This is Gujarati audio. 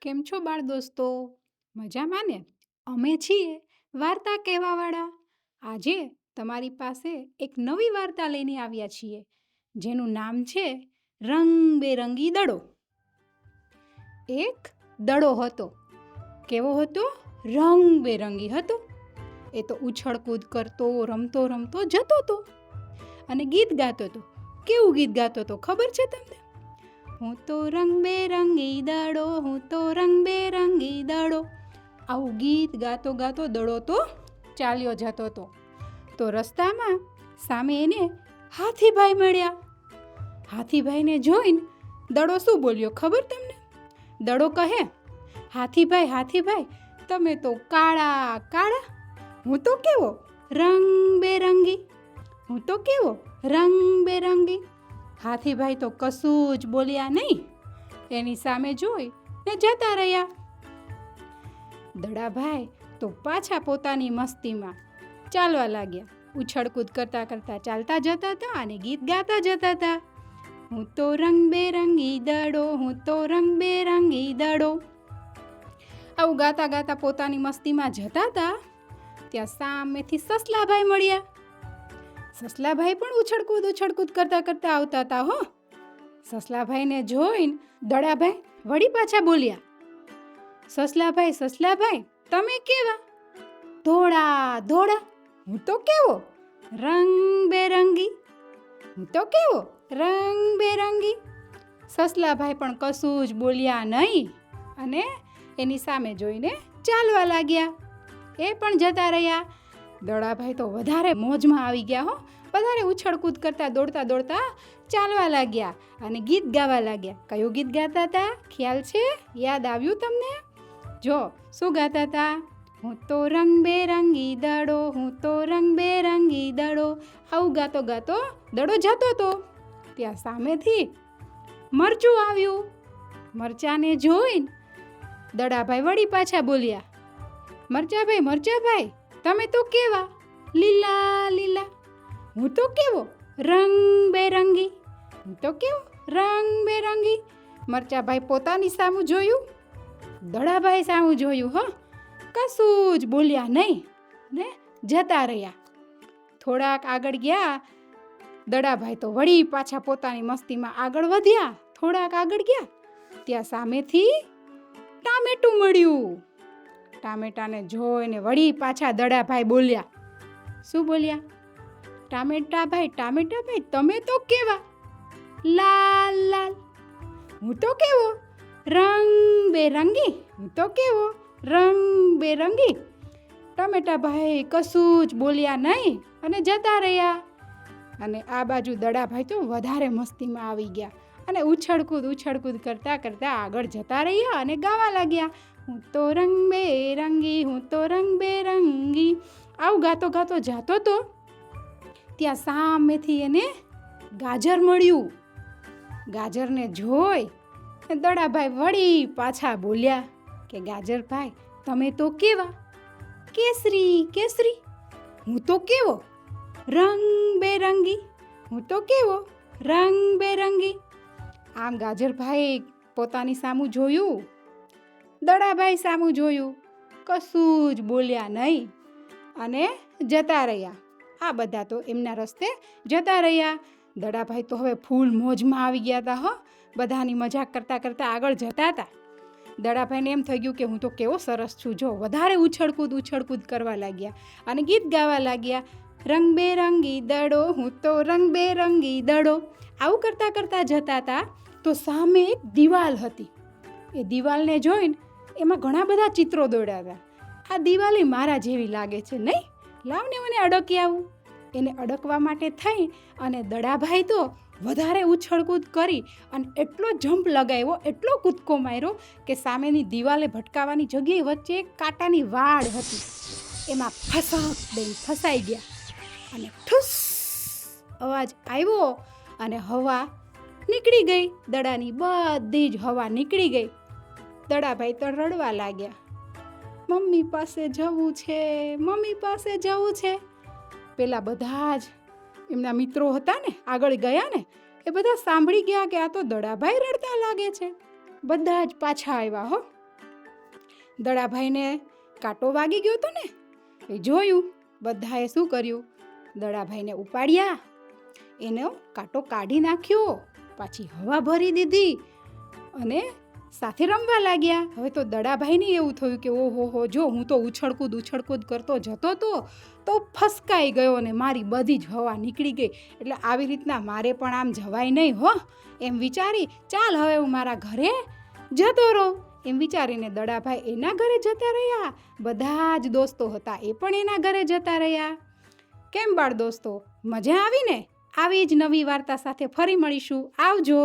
કેમ છો બાળ દોસ્તો? મજામાં ને? અમે છીએ વાર્તા કહેવાવાળા. આજે તમારી પાસે એક નવી વાર્તા લઈને આવ્યા છીએ, જેનું નામ છે રંગબેરંગી દડો. એક દડો હતો. કેવો હતો? રંગબેરંગી હતો. એ તો ઉછળકૂદ કરતો, રમતો રમતો જતો હતો અને ગીત ગાતો હતો. કેવું ગીત ગાતો હતો ખબર છે તમને? હું તો રંગબેરંગી દડો, હું તો રંગબેરંગી દડો. આવું ગીત ગાતો ગાતો દડો તો ચાલ્યો જતો હતો. તો રસ્તામાં સામે એને હાથીભાઈ મળ્યા. હાથીભાઈને જોઈને દડો શું બોલ્યો ખબર તમને? દડો કહે, હાથીભાઈ હાથીભાઈ, તમે તો કાળા કાળા, હું તો કેવો રંગબેરંગી, હું તો કેવો રંગબેરંગી. હાથીભાઈ તો કશું જ બોલ્યા નહીં. એની સામે જોઈ ને જતા રહ્યા. દડાભાઈ તો પાછા પોતાની મસ્તીમાં ચાલવા લાગ્યા. ઉછળકૂદ કરતા કરતા ચાલતા જતા હતા અને ગીત ગાતા જતા હતા. હું તો રંગબેરંગી દડો, હું તો રંગબેરંગી દડો. આવું ગાતા ગાતા પોતાની મસ્તીમાં જતા હતા. ત્યાં સામેથી સસલાભાઈ મળ્યા. સસલાભાઈ પણ ઉછળકૂદ કરતા કરતા આવતા હતા હો. સસલાભાઈને જોઈને દડાભાઈ વળી પાછા બોલ્યા, સસલાભાઈ સસલાભાઈ, તમે કેવા ધોળા ધોળા, હું તો કેવો રંગબેરંગી, હું તો કેવો રંગબેરંગી. સસલાભાઈ પણ કશું જ બોલ્યા નહીં અને એની સામે જોઈને ચાલવા લાગ્યા. એ પણ જતા રહ્યા. દડાભાઈ તો વધારે મોજમાં આવી ગયા હો. વધારે ઉછળકૂદ કરતા દોડતા દોડતા ચાલવા લાગ્યા અને ગીત ગાવા લાગ્યા. કયું ગીત ગાતા હતા ખ્યાલ છે? યાદ આવ્યું તમને? જો શું ગાતા હતા? હું તો રંગબેરંગી દડો, હું તો રંગબેરંગી દડો. આવું ગાતો ગાતો દડો જતો હતો. ત્યાં સામેથી મરચું આવ્યું. મરચાને જોઈને દડાભાઈ વળી પાછા બોલ્યા, મરચાભાઈ મરચાભાઈ, તમે તો કેવા લીલા લીલા, હું તો કેવો રંગબેરંગી, હું તો કેવો રંગબેરંગી. મરચાભાઈ પોતાની સામું જોયું, દડાભાઈ સામું જોયું હો. કશું જ બોલ્યા નહીં ને જતા રહ્યા. થોડાક આગળ ગયા. દડાભાઈ તો વળી પાછા પોતાની મસ્તીમાં આગળ વધ્યા. થોડાક આગળ ગયા ત્યાં સામેથી ટામેટું મળ્યું. ટામેટાને જોઈને વળી પાછા દડાભાઈ બોલ્યા. શું બોલ્યા? ટામેટાભાઈ ટામેટાભાઈ, તમે તો કેવા લાલ લાલ, હું તો કેવો રંગબેરંગી, હું તો કેવો રંગબેરંગી. ટામેટાભાઈ કશું જ બોલ્યા નહીં અને જતા રહ્યા. અને આ બાજુ દડાભાઈ તો વધારે મસ્તીમાં આવી ગયા અને ઉછળકૂદ કરતા કરતા આગળ જતા રહ્યા અને ગાવા લાગ્યા, હું તો રંગબેરંગી, હું તો રંગબેરંગી. આવું ગાતો ગાતો જાતો તો ત્યાં સામેથી એને ગાજર મળ્યું. ગાજરને જોઈ દડાભાઈ વળી પાછા બોલ્યા કે ગાજરભાઈ, તમે તો કેવા કેસરી કેસરી, હું તો કેવો રંગબેરંગી, હું તો કેવો રંગબેરંગી. આમ ગાજરભાઈ પોતાની સામું જોયું, દડાભાઈ સામું જોયું, કશું જ બોલ્યા નહીં અને જતા રહ્યા. આ બધા તો એમના રસ્તે જતા રહ્યા. દડાભાઈ તો હવે ફૂલ મોજમાં આવી ગયા હતા હો. બધાની મજાક કરતા કરતા આગળ જતા હતા. દડાભાઈને એમ થઈ ગયું કે હું તો કેવો સરસ છું. જો વધારે ઉછળકૂદ કરવા લાગ્યા અને ગીત ગાવા લાગ્યા, રંગબેરંગી દડો, હું તો રંગબેરંગી દડો. આવું કરતા કરતા જતા હતા તો સામે એક દિવાલ હતી. એ દિવાલને જોઈને એમાં ઘણા બધા ચિત્રો દોડ્યા હતા. આ દિવાલે મારા જેવી લાગે છે નહીં? લાવને મને અડકી આવું. એને અડકવા માટે થઈ અને દડાભાઈ તો વધારે ઉછળકૂદ કરી અને એટલો જમ્પ લગાવ્યો, એટલો કૂદકો માર્યો કે સામેની દિવાલે ભટકાવાની જગ્યાએ વચ્ચે એક કાંટાની વાડ હતી. એમાં ફસક દઈને ફસાઈ ગયા અને ઠુસ અવાજ આવ્યો અને હવા નીકળી ગઈ. દડાની બધી જ હવા નીકળી ગઈ. દડાભાઈ તો રડવા લાગ્યા, મમ્મી પાસે જવું છે, મમ્મી પાસે જવું છે. પેલા બધા જ એમના મિત્રો હતા ને આગળ ગયા ને, એ બધા સાંભળી ગયા કે આ તો દડાભાઈ રડતા લાગે છે. બધા જ પાછા આવ્યા હો. દડાભાઈને કાંટો વાગી ગયો હતો ને એ જોયું. બધાએ શું કર્યું? દડાભાઈને ઉપાડ્યા, એનો કાંટો કાઢી નાખ્યો, પાછી હવા ભરી દીધી અને સાથે રમવા લાગ્યા. હવે તો દડાભાઈને એવું થયું કે ઓહો, જો હું તો ઉછળકૂદ કરતો જતો તો ફસકાઈ ગયો અને મારી બધી જ હવા નીકળી ગઈ. એટલે આવી રીતના મારે પણ આમ જવાય નહીં હો, એમ વિચારી ચાલ હવે હું મારા ઘરે જતો રહું. એમ વિચારીને દડાભાઈ એના ઘરે જતા રહ્યા. બધા જ દોસ્તો હતા એ પણ એના ઘરે જતા રહ્યા. કેમ બાળ દોસ્તો, મજા આવી ને? આવી જ નવી વાર્તા સાથે ફરી મળીશું. આવજો.